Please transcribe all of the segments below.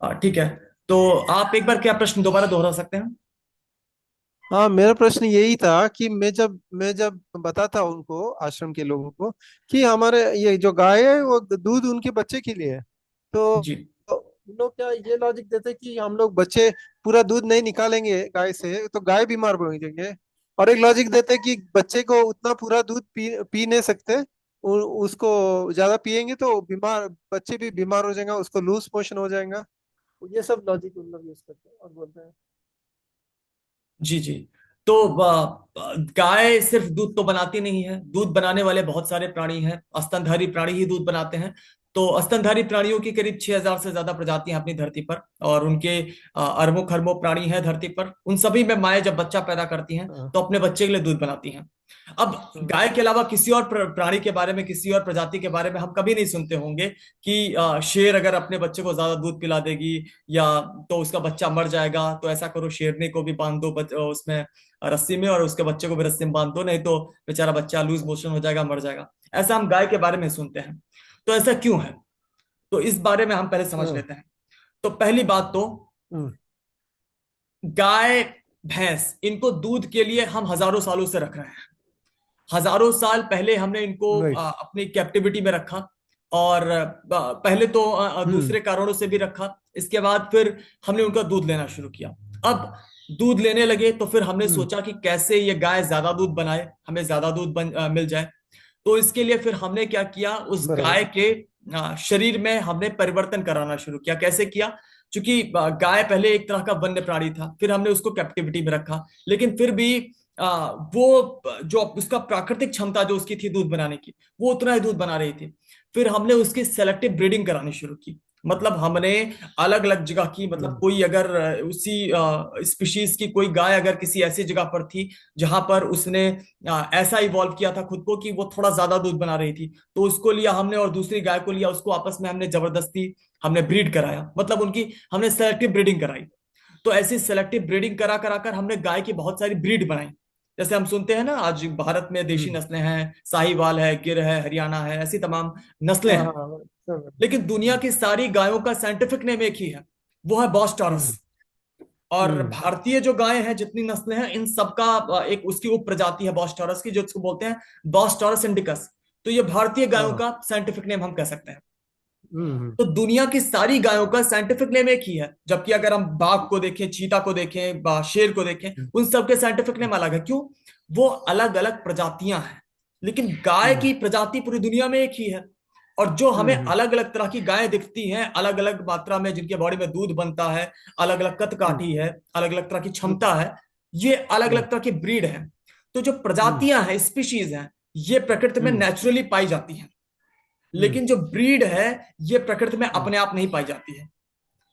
ठीक है। तो आप एक बार क्या प्रश्न दोबारा दोहरा सकते हैं? हाँ, मेरा प्रश्न यही था कि मैं जब बताता उनको, आश्रम के लोगों को, कि हमारे ये जो गाय है वो दूध उनके बच्चे के लिए है। जी तो उन लोग क्या ये लॉजिक देते कि हम लोग बच्चे पूरा दूध नहीं निकालेंगे गाय से तो गाय बीमार पड़ जाएंगे। और एक लॉजिक देते कि बच्चे को उतना पूरा दूध पी नहीं सकते, उसको ज्यादा पिएंगे तो बीमार, बच्चे भी बीमार हो जाएगा, उसको लूज मोशन हो जाएगा। ये सब लॉजिक उन लोग यूज करते हैं और बोलते हैं। जी जी। तो गाय सिर्फ दूध तो बनाती नहीं है, दूध बनाने वाले बहुत सारे प्राणी हैं, स्तनधारी प्राणी ही दूध बनाते हैं। तो स्तनधारी प्राणियों की करीब 6,000 से ज्यादा प्रजातियां अपनी धरती पर, और उनके अरबों खरबों प्राणी हैं धरती पर। उन सभी में माएँ जब बच्चा पैदा करती हैं हाँ। तो अपने बच्चे के लिए दूध बनाती हैं। अब हाँ। गाय के अलावा किसी और प्राणी के बारे में, किसी और प्रजाति के बारे में हम कभी नहीं सुनते होंगे कि शेर अगर अपने बच्चे को ज्यादा दूध पिला देगी या तो उसका बच्चा मर जाएगा, तो ऐसा करो शेरनी को भी बांध दो उसमें रस्सी में, और उसके बच्चे को भी रस्सी में बांध दो, नहीं तो बेचारा बच्चा लूज मोशन हो जाएगा, मर जाएगा। ऐसा हम गाय के बारे में सुनते हैं। तो ऐसा क्यों है? तो इस बारे में हम पहले समझ हाँ। लेते हैं। तो पहली बात तो, हम्म। गाय भैंस इनको दूध के लिए हम हजारों सालों से रख रहे हैं। हजारों साल पहले हमने इनको राइट। अपनी कैप्टिविटी में रखा, और पहले तो हम्म। दूसरे कारणों से भी रखा। इसके बाद फिर हमने उनका दूध लेना शुरू किया। अब दूध लेने लगे तो फिर हमने हम्म। सोचा कि कैसे ये गाय ज्यादा दूध बनाए, हमें ज्यादा दूध मिल जाए। तो इसके लिए फिर हमने क्या किया, उस गाय बराबर। के शरीर में हमने परिवर्तन कराना शुरू किया। कैसे किया? क्योंकि गाय पहले एक तरह का वन्य प्राणी था, फिर हमने उसको कैप्टिविटी में रखा, लेकिन फिर भी वो जो उसका प्राकृतिक क्षमता जो उसकी थी दूध बनाने की, वो उतना ही दूध बना रही थी। फिर हमने उसकी सेलेक्टिव ब्रीडिंग करानी शुरू की। मतलब हमने अलग अलग जगह की, मतलब हम्म। कोई अगर उसी स्पीशीज की कोई गाय अगर किसी ऐसी जगह पर थी जहां पर उसने ऐसा इवॉल्व किया था खुद को कि वो थोड़ा ज्यादा दूध बना रही थी, तो उसको लिया हमने और दूसरी गाय को लिया, उसको आपस में हमने जबरदस्ती हमने ब्रीड कराया, मतलब उनकी हमने सेलेक्टिव ब्रीडिंग कराई। तो ऐसी सेलेक्टिव ब्रीडिंग करा करा कर हमने गाय की बहुत सारी ब्रीड बनाई। जैसे हम सुनते हैं ना, आज भारत में देशी हम्म। नस्लें हैं, साहीवाल है, गिर है, हरियाणा है, ऐसी तमाम नस्लें हाँ हैं। हाँ हाँ, सब। लेकिन दुनिया हम्म। की सारी गायों का साइंटिफिक नेम एक ही है, वो है बॉस टॉरस। हम्म। और हम्म। भारतीय जो गायें हैं, जितनी नस्लें हैं, इन सबका एक उसकी उप प्रजाति है बॉस टॉरस की, जो इसको बोलते हैं बॉस टॉरस इंडिकस। तो ये भारतीय गायों हाँ। का साइंटिफिक नेम हम कह सकते हैं। हम्म। तो दुनिया की सारी गायों का साइंटिफिक नेम एक ही है, जबकि अगर हम बाघ को देखें, चीता को देखें, शेर को देखें, हम्म। उन सबके साइंटिफिक नेम अलग है। क्यों? वो अलग अलग प्रजातियां हैं, लेकिन गाय हम्म। की प्रजाति पूरी दुनिया में एक ही है। और जो हमें हम्म। अलग अलग तरह की गायें दिखती हैं, अलग अलग मात्रा में जिनके बॉडी में दूध बनता है, अलग अलग कद हम्म। काठी है, अलग अलग तरह की हम्म। क्षमता है, ये अलग हम्म। अलग तरह की ब्रीड है। तो जो हम्म। प्रजातियां हैं, स्पीशीज हैं, ये प्रकृति में हम्म। नेचुरली पाई जाती हैं। हम्म। लेकिन जो ब्रीड है, ये प्रकृति में हम्म। अपने आप नहीं पाई जाती है।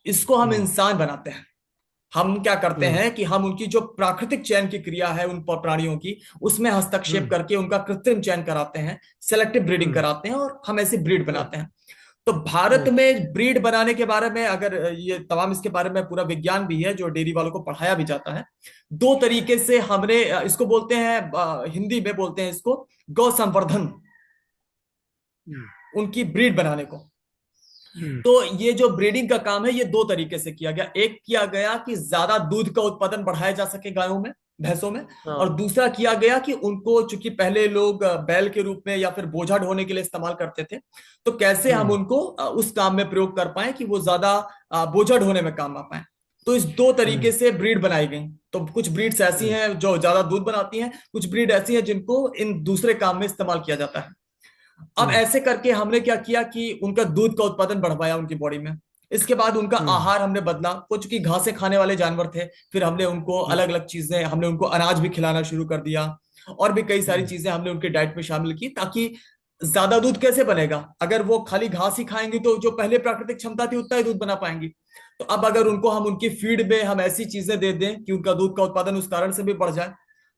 इसको हम हम्म। इंसान बनाते हैं। हम क्या करते हम्म। हैं कि हम उनकी जो प्राकृतिक चयन की क्रिया है उन प्राणियों की, उसमें हस्तक्षेप हम्म। करके उनका कृत्रिम चयन कराते हैं, सेलेक्टिव ब्रीडिंग हम्म। कराते हैं, और हम ऐसी ब्रीड राइट। बनाते हैं। तो भारत राइट। में ब्रीड बनाने के बारे में, अगर ये तमाम इसके बारे में पूरा विज्ञान भी है जो डेयरी वालों को पढ़ाया भी जाता है। दो तरीके से हमने इसको बोलते हैं, हिंदी में बोलते हैं इसको गौ संवर्धन, हम्म। उनकी ब्रीड बनाने को। हम्म। तो ये जो ब्रीडिंग का काम है, ये दो तरीके से किया गया। एक किया गया कि ज्यादा दूध का उत्पादन बढ़ाया जा सके गायों में, भैंसों में। और हाँ। दूसरा किया गया कि उनको, चूंकि पहले लोग बैल के रूप में या फिर बोझा ढोने के लिए इस्तेमाल करते थे, तो कैसे हम हम्म। उनको उस काम में प्रयोग कर पाए कि वो ज्यादा बोझा ढोने में काम आ पाए। तो इस दो तरीके हम्म। से ब्रीड बनाई गई। तो कुछ ब्रीड्स ऐसी हम्म। हैं जो ज्यादा दूध बनाती हैं, कुछ ब्रीड ऐसी हैं जिनको इन दूसरे काम में इस्तेमाल किया जाता है। अब हम्म। ऐसे करके हमने क्या किया कि उनका दूध का उत्पादन बढ़वाया उनकी बॉडी में। इसके बाद उनका हम्म। आहार हमने बदला, वो चूंकि घासें खाने वाले जानवर थे, फिर हमने उनको हम्म। अलग अलग चीजें, हमने उनको अनाज भी खिलाना शुरू कर दिया, और भी कई सारी हम्म। चीजें हमने उनके डाइट में शामिल की, ताकि ज्यादा दूध कैसे बनेगा? अगर वो खाली घास ही खाएंगी तो जो पहले प्राकृतिक क्षमता थी उतना ही दूध बना पाएंगी। तो अब अगर उनको हम उनकी फीड में हम ऐसी चीजें दे दें कि उनका दूध का उत्पादन उस कारण से भी बढ़ जाए,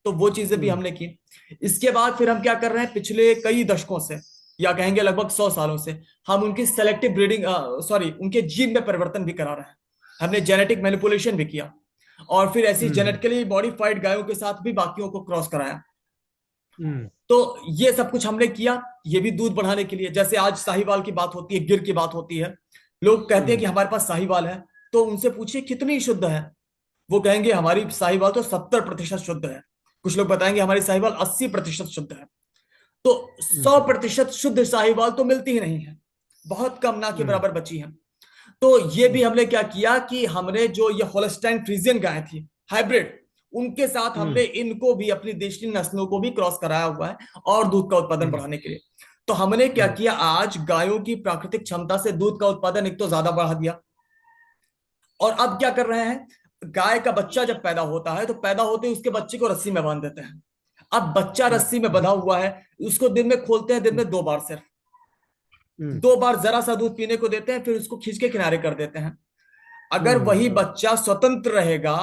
तो वो चीजें भी हम्म। हमने की। इसके बाद फिर हम क्या कर रहे हैं, पिछले कई दशकों से, या कहेंगे लगभग 100 सालों से, हम उनकी सेलेक्टिव ब्रीडिंग, सॉरी, उनके जीन में परिवर्तन भी करा रहे हैं। हमने जेनेटिक मैनिपुलेशन भी किया, और फिर ऐसी हम्म। जेनेटिकली मॉडिफाइड गायों के साथ भी बाकियों को क्रॉस कराया। हम्म। तो ये सब कुछ हमने किया, ये भी दूध बढ़ाने के लिए। जैसे आज साहीवाल की बात होती है, गिर की बात होती है, लोग कहते हैं हम्म। कि हमारे पास साहीवाल है, तो उनसे पूछिए कितनी शुद्ध है। वो कहेंगे हमारी साहिवाल तो 70% शुद्ध है। कुछ लोग बताएंगे हमारी साहिवाल 80% शुद्ध है। तो सौ हम्म प्रतिशत शुद्ध साहिवाल तो मिलती ही नहीं है, बहुत कम, ना के हम्म बराबर बची है। तो ये भी हम्म हमने क्या किया कि हमने जो ये होल्स्टाइन फ्रीजियन गाय थी हाइब्रिड, उनके साथ हमने हम्म इनको भी अपनी देशी नस्लों को भी क्रॉस कराया हुआ है और दूध का उत्पादन हम्म बढ़ाने के लिए। तो हमने क्या हम्म किया, आज गायों की प्राकृतिक क्षमता से दूध का उत्पादन एक तो ज्यादा बढ़ा दिया, और अब क्या कर रहे हैं, गाय का बच्चा जब पैदा होता है तो पैदा होते ही उसके बच्चे को रस्सी में बांध देते हैं। अब बच्चा रस्सी में बंधा हुआ है, उसको दिन में खोलते हैं, दिन में 2 बार सिर्फ, हम्म 2 बार जरा सा दूध पीने को देते हैं, फिर उसको खींच के किनारे कर देते हैं। अगर वही हम्म बच्चा स्वतंत्र रहेगा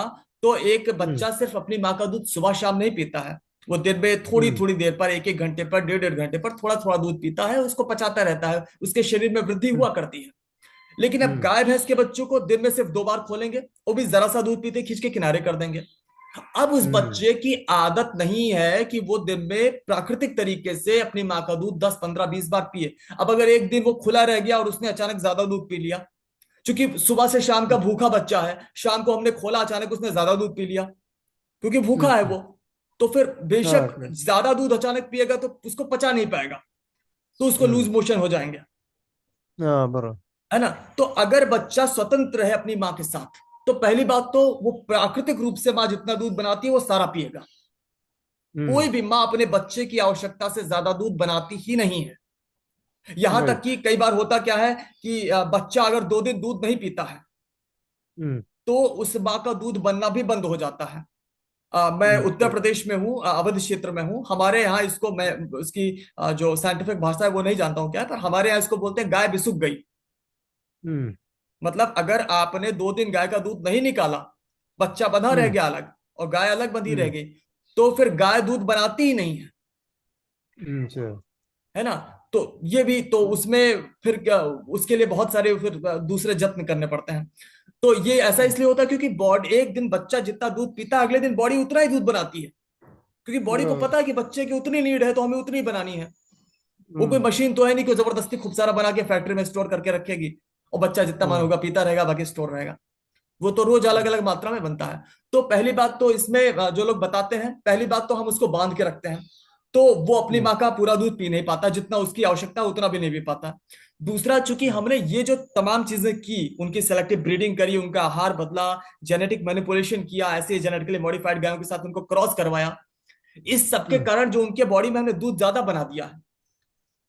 तो एक हम्म बच्चा सिर्फ अपनी माँ का दूध सुबह शाम नहीं पीता है, वो दिन में थोड़ी हम्म थोड़ी देर पर, 1-1 घंटे पर, 1.5-1.5 घंटे पर थोड़ा थोड़ा दूध पीता है, उसको पचाता रहता है, उसके शरीर में वृद्धि हम्म हुआ करती है। लेकिन अब हम्म गाय भैंस के बच्चों को दिन में सिर्फ 2 बार खोलेंगे, वो भी जरा सा दूध पीते खींच के किनारे कर देंगे। अब उस हम्म बच्चे की आदत नहीं है कि वो दिन में प्राकृतिक तरीके से अपनी माँ का दूध 10-15-20 बार पिए। अब अगर एक दिन वो खुला रह गया और उसने अचानक ज्यादा दूध पी लिया, क्योंकि सुबह से शाम का भूखा बच्चा है, शाम को हमने खोला, अचानक उसने ज्यादा दूध पी लिया क्योंकि भूखा है हम्म, वो, तो फिर हाँ बेशक right. ज्यादा दूध अचानक पिएगा तो उसको पचा नहीं पाएगा, तो उसको लूज हम्म मोशन हो जाएंगे, हाँ बरोबर है ना। तो अगर बच्चा स्वतंत्र है अपनी माँ के साथ, तो पहली बात तो वो प्राकृतिक रूप से माँ जितना दूध बनाती है वो सारा पिएगा। कोई हम्म भी माँ अपने बच्चे की आवश्यकता से ज्यादा दूध बनाती ही नहीं है। यहां तक राइट कि कई बार होता क्या है कि बच्चा अगर 2 दिन दूध नहीं पीता है हम्म तो उस माँ का दूध बनना भी बंद हो जाता है। मैं उत्तर राइट प्रदेश में हूँ, अवध क्षेत्र में हूँ, हमारे यहाँ इसको, मैं इसकी जो साइंटिफिक भाषा है वो नहीं जानता हूँ क्या है, पर हमारे यहाँ इसको बोलते हैं गाय बिसुक गई। हम्म मतलब अगर आपने 2 दिन गाय का दूध नहीं निकाला, बच्चा बंधा रह हम्म गया अलग और गाय अलग बंधी रह हम्म गई, तो फिर गाय दूध बनाती ही नहीं है, अच्छा है ना। तो ये भी तो उसमें फिर क्या, उसके लिए बहुत सारे फिर दूसरे जत्न करने पड़ते हैं। तो ये ऐसा हम्म इसलिए होता है क्योंकि बॉडी, एक दिन बच्चा जितना दूध पीता है अगले दिन बॉडी उतना ही दूध बनाती है, क्योंकि बॉडी को बराबर पता है कि बच्चे की उतनी नीड है तो हमें उतनी बनानी है। वो कोई हम्म मशीन तो है नहीं कि वो जबरदस्ती खूब सारा बना के फैक्ट्री में स्टोर करके रखेगी और बच्चा जितना मन हम्म होगा पीता रहेगा, बाकी स्टोर रहेगा। वो तो रोज अलग अलग मात्रा में बनता है। तो पहली बात तो इसमें जो लोग बताते हैं, पहली बात तो हम उसको बांध के रखते हैं, तो वो अपनी हम्म माँ का पूरा दूध पी नहीं पाता, जितना उसकी आवश्यकता है उतना भी नहीं पी पाता। दूसरा, चूंकि हम्म हमने ये जो तमाम चीजें की, उनकी सेलेक्टिव ब्रीडिंग करी, उनका आहार बदला, जेनेटिक मैनिपुलेशन किया, ऐसे जेनेटिकली मॉडिफाइड गायों के साथ उनको क्रॉस करवाया, इस सब के हम्म कारण जो उनके बॉडी में हमने दूध ज्यादा बना दिया है,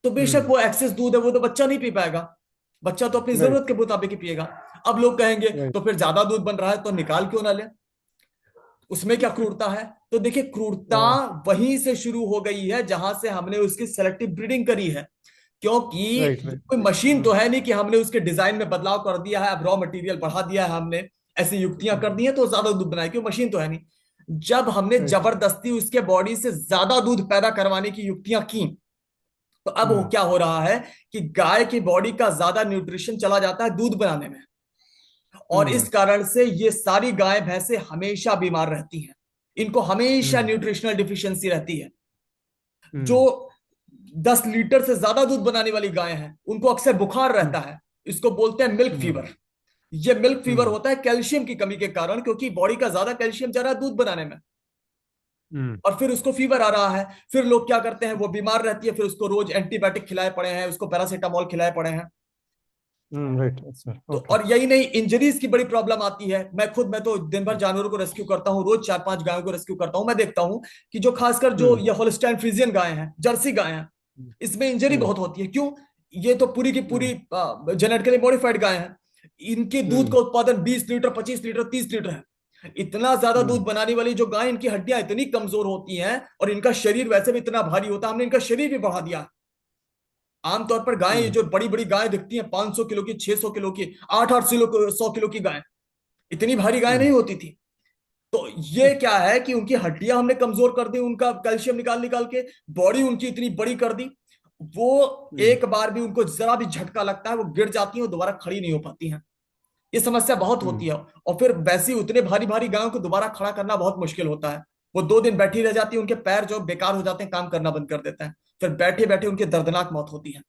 तो बेशक हम्म वो एक्सेस दूध है वो तो बच्चा नहीं पी पाएगा, बच्चा तो अपनी राइट जरूरत के मुताबिक ही पिएगा। अब लोग कहेंगे राइट तो फिर ज्यादा दूध बन रहा है तो निकाल क्यों ना ले, उसमें क्या क्रूरता है। तो देखिए, क्रूरता हाँ वहीं से शुरू हो गई है जहां से हमने उसकी सेलेक्टिव ब्रीडिंग करी है, क्योंकि राइट ये राइट कोई मशीन तो है नहीं कि हमने उसके डिजाइन में बदलाव कर दिया है, अब रॉ मटेरियल बढ़ा दिया है हमने, ऐसी युक्तियां कर दी हैं तो ज्यादा दूध बनाए, क्यों, मशीन तो है नहीं। जब हमने राइट जबरदस्ती उसके बॉडी से ज्यादा दूध पैदा करवाने की युक्तियां की, तो अब वो हम्म क्या हो रहा है कि गाय की बॉडी का ज्यादा न्यूट्रिशन चला जाता है दूध बनाने में, और हम्म इस कारण से ये सारी गाय भैंसे हमेशा बीमार रहती हैं, इनको हमेशा हम्म न्यूट्रिशनल डिफिशियंसी रहती है। जो हम्म 10 लीटर से ज्यादा दूध बनाने वाली गाय हैं उनको अक्सर बुखार हम्म रहता है, इसको बोलते हैं मिल्क हम्म फीवर। ये मिल्क फीवर हम्म होता है कैल्शियम की कमी के कारण, क्योंकि बॉडी का ज्यादा कैल्शियम जा रहा है दूध बनाने में, हम्म और फिर उसको फीवर आ रहा है। फिर लोग क्या करते हैं, वो बीमार रहती है, फिर उसको रोज एंटीबायोटिक खिलाए पड़े हैं, उसको पैरासीटामोल खिलाए पड़े हैं। राइट अच्छा तो ओके और यही नहीं, इंजरीज की बड़ी प्रॉब्लम आती है। मैं तो दिन भर जानवरों को रेस्क्यू करता हूँ, रोज 4-5 गायों को रेस्क्यू करता हूँ। मैं देखता हूँ कि जो खासकर जो हम्म ये होल्स्टाइन फ्रीजियन गाय हैं, जर्सी गाय हैं, इसमें इंजरी हम्म बहुत होती है। क्यों, ये तो पूरी की हम्म पूरी जेनेटिकली मॉडिफाइड गाय हैं, इनके दूध हम्म का उत्पादन 20 लीटर, 25 लीटर, 30 लीटर है। इतना ज्यादा दूध हम्म बनाने वाली जो गाय, इनकी हड्डियां इतनी कमजोर होती हैं और इनका शरीर वैसे भी इतना भारी होता है, हमने इनका शरीर भी बढ़ा दिया। आमतौर पर गायें, हम्म जो बड़ी बड़ी गायें दिखती हैं, 500 किलो की, 600 किलो की, 8-8 किलो, 100 किलो की गाय, इतनी भारी गाय नहीं हम्म होती थी। तो ये क्या है कि उनकी हड्डियां हमने कमजोर कर दी, उनका कैल्शियम निकाल निकाल के, बॉडी उनकी इतनी बड़ी कर दी, वो हम्म एक बार भी उनको जरा भी झटका लगता है वो गिर जाती हैं और दोबारा खड़ी नहीं हो पाती हैं। ये समस्या बहुत होती हम्म है। और फिर वैसी उतने भारी भारी गायों को दोबारा खड़ा करना बहुत मुश्किल होता है। वो 2 दिन बैठी रह जाती है, उनके पैर जो बेकार हो जाते हैं, काम करना बंद कर देते हैं, फिर बैठे बैठे उनकी दर्दनाक मौत होती है।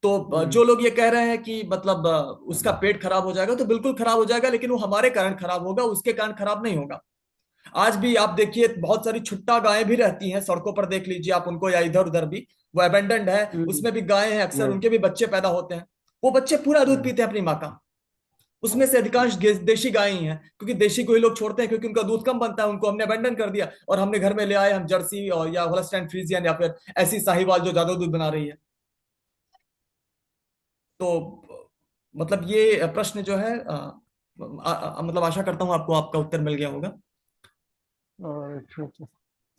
तो हम्म जो लोग ये कह रहे हैं कि मतलब उसका पेट खराब हो जाएगा, तो बिल्कुल खराब हो जाएगा, लेकिन वो हमारे कारण खराब होगा, उसके कारण खराब नहीं होगा। आज भी आप देखिए बहुत सारी छुट्टा गायें भी रहती हैं सड़कों पर, देख लीजिए आप उनको, या इधर उधर भी वो अबेंडेंड है, हम्म उसमें भी गायें हैं, अक्सर हम्म उनके भी बच्चे पैदा होते हैं। वो बच्चे पूरा दूध हम्म पीते हैं अपनी माँ का। उसमें से अधिकांश देशी गायें ही हैं, क्योंकि देशी को ही लोग छोड़ते हैं, क्योंकि उनका दूध कम बनता है, उनको हमने अबेंडन कर दिया और हमने घर में ले आए हम जर्सी और या होल्स्टाइन फ्रीजियन या फिर ऐसी साहीवाल जो ज्यादा दूध बना रही है। तो मतलब ये प्रश्न जो है मतलब आशा करता हूं आपको आपका उत्तर मिल गया होगा। और ठीक है।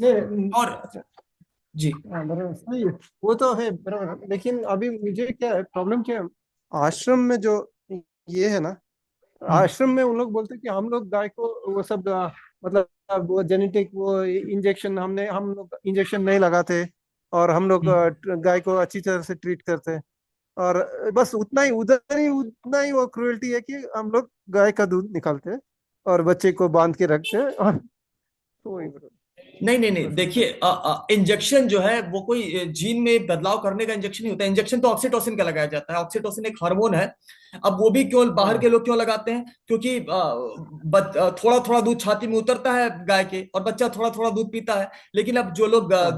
नहीं और अच्छा। जी। हाँ बराबर सही है। वो तो है बराबर है। लेकिन अभी मुझे क्या है, प्रॉब्लम क्या है, आश्रम में जो ये है ना, हम्म आश्रम में उन लोग बोलते हैं कि हम लोग गाय को वो सब मतलब वो जेनेटिक वो इंजेक्शन हम लोग इंजेक्शन नहीं लगाते, और हम लोग हम्म। गाय को अच्छी तरह से ट्रीट करते हैं। और बस उतना ही वो क्रुएल्टी है कि हम लोग गाय का दूध निकालते हैं और बच्चे को बांध के रखते हैं, और तो वही नहीं नहीं नहीं, बस इतना। देखिए इंजेक्शन जो है वो कोई जीन में बदलाव करने का इंजेक्शन नहीं होता। इंजेक्शन तो ऑक्सीटोसिन का लगाया जाता है, ऑक्सीटोसिन एक हार्मोन है। अब वो भी क्यों बाहर के हाँ लोग क्यों लगाते हैं, क्योंकि थोड़ा थोड़ा दूध छाती में उतरता है गाय के और बच्चा थोड़ा थोड़ा दूध पीता है। लेकिन अब जो लोग हाँ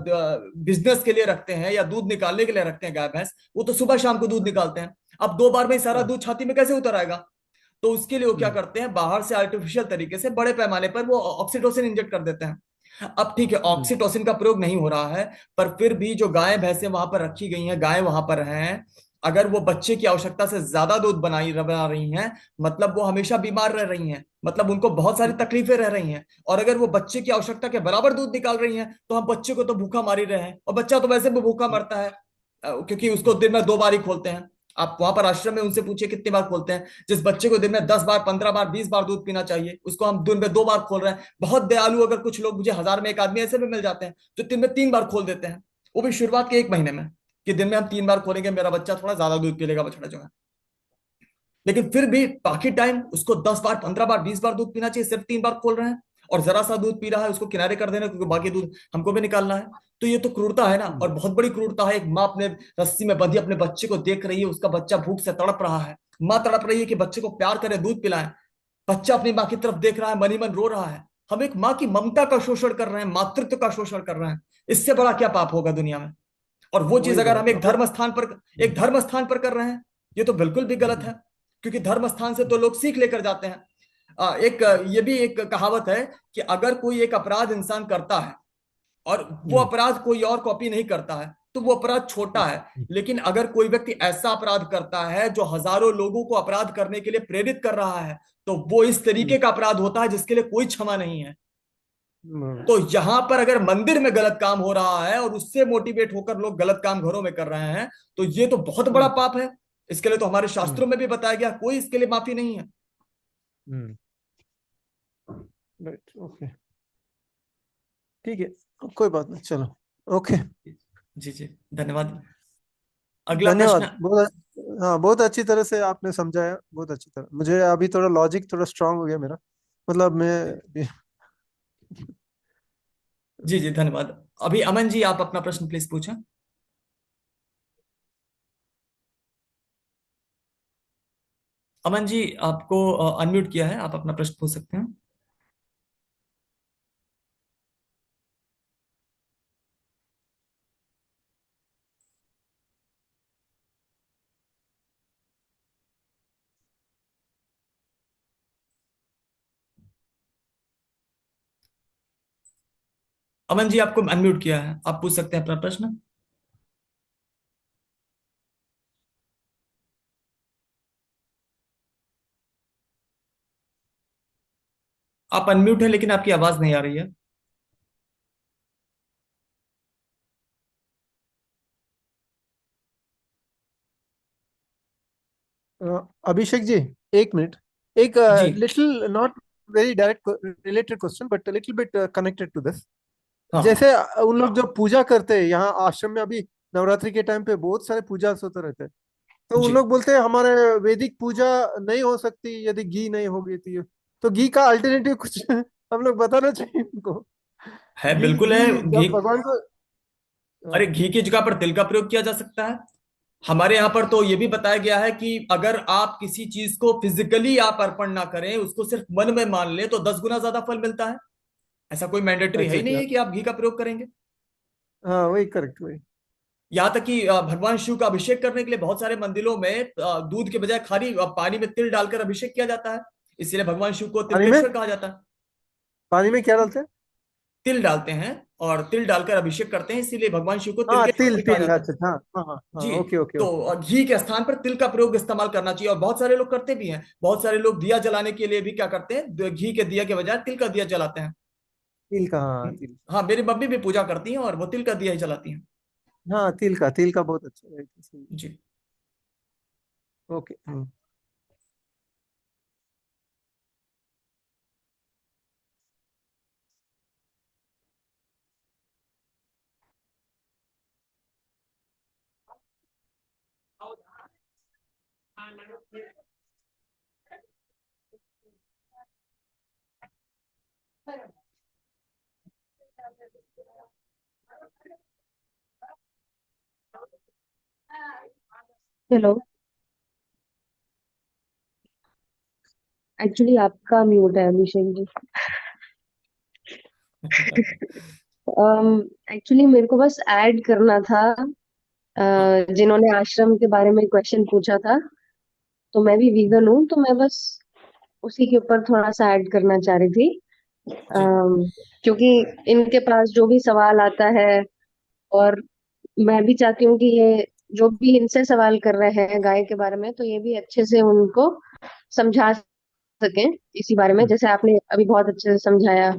बिजनेस के लिए रखते हैं या दूध निकालने के लिए रखते हैं गाय भैंस, वो तो सुबह शाम को दूध निकालते हैं। अब 2 बार में ही सारा हाँ दूध छाती में कैसे उतर आएगा? तो उसके लिए वो क्या हम्म करते हैं, बाहर से आर्टिफिशियल तरीके से बड़े पैमाने पर वो ऑक्सीटोसिन इंजेक्ट कर देते हैं। अब ठीक है, हम्म ऑक्सीटोसिन का प्रयोग नहीं हो रहा है, पर फिर भी जो गाय भैंसे वहां पर रखी गई हैं, गाय वहां पर हैं, अगर वो बच्चे की आवश्यकता से ज्यादा दूध बना रही हैं, मतलब वो हमेशा बीमार रह रही हैं, मतलब उनको बहुत सारी तकलीफें रह रही हैं। और अगर वो बच्चे की आवश्यकता के बराबर दूध निकाल रही हैं, तो हम बच्चे को तो भूखा मार ही रहे हैं, और बच्चा तो वैसे भी भूखा मरता है, क्योंकि उसको दिन में 2 बार ही खोलते हैं। आप वहां पर आश्रम में उनसे पूछिए कितनी बार खोलते हैं। जिस बच्चे को दिन में 10 बार, 15 बार, 20 बार दूध पीना चाहिए, उसको हम दिन में 2 बार खोल रहे हैं। बहुत दयालु, अगर कुछ लोग, मुझे 1000 में एक आदमी ऐसे भी मिल जाते हैं जो दिन में 3 बार खोल देते हैं, वो भी शुरुआत के 1 महीने में, कि दिन में हम 3 बार खोलेंगे, मेरा बच्चा थोड़ा ज्यादा दूध पी लेगा, बछड़ा जो है। लेकिन फिर भी बाकी टाइम उसको 10 बार, 15 बार, 20 बार दूध पीना चाहिए, सिर्फ 3 बार खोल रहे हैं। और जरा सा दूध पी रहा है उसको किनारे कर देना, क्योंकि बाकी दूध हमको भी निकालना है। तो ये तो क्रूरता है ना, और हम्म बहुत बड़ी क्रूरता है। एक माँ अपने रस्सी में बंधी अपने बच्चे को देख रही है, उसका बच्चा भूख से तड़प रहा है, माँ तड़प रही है कि बच्चे को प्यार करे, दूध पिलाएं। बच्चा अपनी माँ की तरफ देख रहा है, मन ही मन रो रहा है। हम एक माँ की ममता का शोषण कर रहे हैं, मातृत्व का शोषण कर रहे हैं। इससे बड़ा क्या पाप होगा दुनिया में? और वो चीज वही अगर हम बात। और एक धर्म स्थान पर कर रहे हैं, ये तो बिल्कुल भी गलत है। क्योंकि धर्म स्थान से तो लोग सीख लेकर जाते हैं। ये भी एक कहावत है कि अगर कोई एक अपराध इंसान करता है और वो हम्म अपराध कोई और कॉपी नहीं करता है, तो वो अपराध छोटा है। लेकिन अगर कोई व्यक्ति ऐसा अपराध करता है जो हजारों लोगों को अपराध करने के लिए प्रेरित कर रहा है, तो वो इस तरीके का अपराध होता है जिसके लिए कोई क्षमा नहीं है। तो यहां पर अगर मंदिर में गलत काम हो रहा है और उससे मोटिवेट होकर लोग गलत काम घरों में कर रहे हैं, तो ये तो बहुत बड़ा हम्म पाप है। इसके लिए तो हमारे हम्म शास्त्रों में भी बताया गया, कोई इसके लिए माफी नहीं है। हम्म राइट ओके। ठीक है, कोई बात नहीं, चलो। ओके। जी जी, धन्यवाद। अगला प्रश्न। धन्यवाद बहुत। हाँ बहुत अच्छी तरह से आपने समझाया, बहुत अच्छी तरह। मुझे अभी थोड़ा लॉजिक थोड़ा स्ट्रांग हो गया मेरा, मतलब मैं। जी जी, धन्यवाद। अभी अमन जी, आप अपना प्रश्न प्लीज पूछें। अमन जी, आपको अनम्यूट किया है, आप अपना प्रश्न पूछ सकते हैं। अमन जी, आपको अनम्यूट किया है, आप पूछ सकते हैं अपना प्रश्न। आप अनम्यूट है, लेकिन आपकी आवाज नहीं आ रही है। अभिषेक जी, एक मिनट। एक जी। Little not very direct related question but little bit connected to this. हाँ। जैसे उन लोग जो पूजा करते हैं यहाँ आश्रम में, अभी नवरात्रि के टाइम पे बहुत सारे पूजा होते रहते हैं, तो उन जी। लोग बोलते हैं हमारे वैदिक पूजा नहीं हो सकती यदि घी नहीं होगी, तो घी का अल्टरनेटिव कुछ हम लोग बताना चाहिए उनको। है, घी बिल्कुल है। घी घी। जब भगवान को अरे, घी की जगह पर तिल का प्रयोग किया जा सकता है। हमारे यहाँ पर तो ये भी बताया गया है कि अगर आप किसी चीज को फिजिकली आप अर्पण ना करें, उसको सिर्फ मन में मान ले, तो 10 गुना ज्यादा फल मिलता है। ऐसा कोई मैंडेटरी है अच्छा ही नहीं अच्छा। है कि आप घी का प्रयोग करेंगे। हाँ वही करेक्ट वही। यहाँ तक कि भगवान शिव का अभिषेक करने के लिए बहुत सारे मंदिरों में दूध के बजाय खाली पानी में तिल डालकर अभिषेक किया जाता है। इसलिए भगवान शिव को पानी में? तिलकेश्वर कहा जाता है। पानी में क्या डालते हैं? तिल डालते हैं और तिल डालकर अभिषेक करते हैं, इसीलिए भगवान शिव को हाँ तिलकेश्वर तिल भी कहा तिल, जाता है। अच्छा अच्छा, हाँ हाँ हाँ हाँ, जी। ओके ओके तो ओके। घी के स्थान पर तिल का प्रयोग इस्तेमाल करना चाहिए, और बहुत सारे लोग करते भी हैं। बहुत सारे लोग दिया जलाने के लिए भी क्या करते हैं, घी के दिया के बजाय तिल का दिया जलाते हैं। तिल का, हाँ तिल। हाँ, मेरी मम्मी भी पूजा करती हैं और वो तिल का दिया ही जलाती हैं। हाँ तिल का बहुत अच्छा है, सही। जी। ओके। हेलो। एक्चुअली आपका म्यूट है अभिषेक जी। एक्चुअली मेरे को बस ऐड करना था। हाँ जिन्होंने आश्रम के बारे में क्वेश्चन पूछा था, तो मैं भी वीगन हूँ, तो मैं बस उसी के ऊपर थोड़ा सा ऐड करना चाह रही थी। जी। क्योंकि इनके पास जो भी सवाल आता है, और मैं भी चाहती हूँ कि ये जो भी इनसे सवाल कर रहे हैं गाय के बारे में, तो ये भी अच्छे से उनको समझा सकें इसी बारे में, जैसे आपने अभी बहुत अच्छे से समझाया।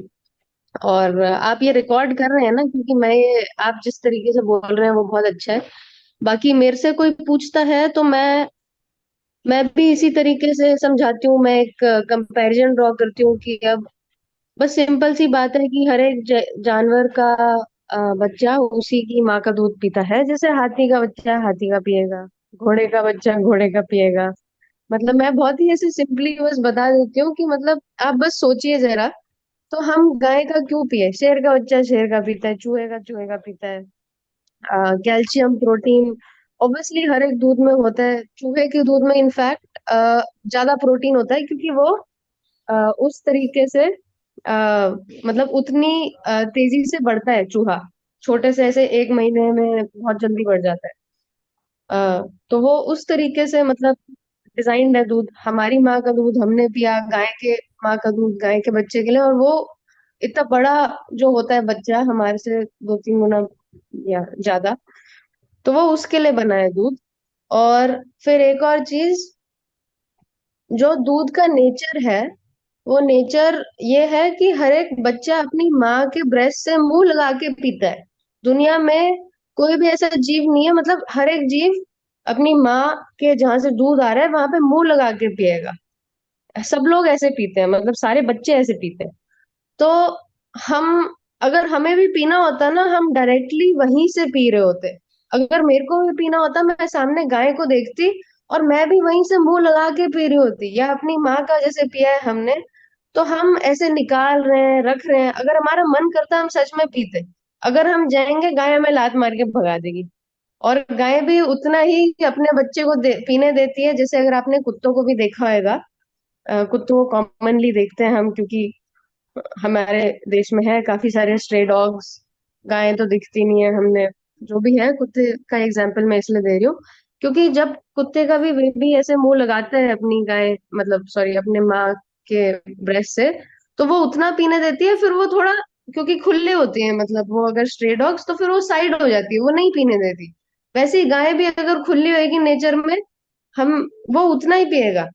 और आप ये रिकॉर्ड कर रहे हैं ना, क्योंकि मैं ये आप जिस तरीके से बोल रहे हैं वो बहुत अच्छा है। बाकी मेरे से कोई पूछता है तो मैं भी इसी तरीके से समझाती हूँ। मैं एक कंपैरिजन ड्रॉ करती हूँ कि अब बस सिंपल सी बात है कि हर एक जानवर का बच्चा उसी की माँ का दूध पीता है। जैसे हाथी का बच्चा हाथी का पिएगा, घोड़े का बच्चा घोड़े का पिएगा। मतलब मैं बहुत ही ऐसे सिंपली बस बता देती हूँ कि मतलब आप बस सोचिए जरा। तो हम गाय का क्यों पिए? शेर का बच्चा शेर का पीता है, चूहे का पीता है। कैल्शियम, प्रोटीन ऑब्वियसली हर एक दूध में होता है। चूहे के दूध में इनफैक्ट ज्यादा प्रोटीन होता है, क्योंकि वो उस तरीके से मतलब उतनी तेजी से बढ़ता है चूहा। छोटे से ऐसे 1 महीने में बहुत जल्दी बढ़ जाता है। तो वो उस तरीके से मतलब डिजाइंड है दूध। हमारी माँ का दूध हमने पिया, गाय के माँ का दूध गाय के बच्चे के लिए, और वो इतना बड़ा जो होता है बच्चा हमारे से 2-3 गुना या ज्यादा, तो वो उसके लिए बना है दूध। और फिर एक और चीज, जो दूध का नेचर है, वो नेचर ये है कि हर एक बच्चा अपनी माँ के ब्रेस्ट से मुंह लगा के पीता है। दुनिया में कोई भी ऐसा जीव नहीं है, मतलब हर एक जीव अपनी माँ के जहां से दूध आ रहा है वहां पे मुंह लगा के पिएगा। सब लोग ऐसे पीते हैं, मतलब सारे बच्चे ऐसे पीते हैं। तो हम, अगर हमें भी पीना होता ना, हम डायरेक्टली वहीं से पी रहे होते। अगर मेरे को भी पीना होता, मैं सामने गाय को देखती और मैं भी वहीं से मुंह लगा के पी रही होती, या अपनी माँ का जैसे पिया है हमने। तो हम ऐसे निकाल रहे हैं, रख रहे हैं। अगर हमारा मन करता हम सच में पीते। अगर हम जाएंगे, गाय हमें लात मार के भगा देगी। और गाय भी उतना ही अपने बच्चे को पीने देती है। जैसे अगर आपने कुत्तों को भी देखा होगा, कुत्तों को कॉमनली देखते हैं हम, क्योंकि हमारे देश में है काफी सारे स्ट्रे डॉग्स। गायें तो दिखती नहीं है हमने। जो भी है, कुत्ते का एग्जाम्पल मैं इसलिए दे रही हूँ क्योंकि जब कुत्ते का भी वे भी ऐसे मुंह लगाता है अपनी गाय, मतलब सॉरी अपने माँ के ब्रेस्ट से, तो वो उतना पीने देती है। फिर वो थोड़ा, क्योंकि खुले होते हैं मतलब वो अगर स्ट्रे डॉग्स, तो फिर वो साइड हो जाती है, वो नहीं पीने देती। वैसे ही गाय भी अगर खुली होगी नेचर में, हम वो उतना ही पिएगा।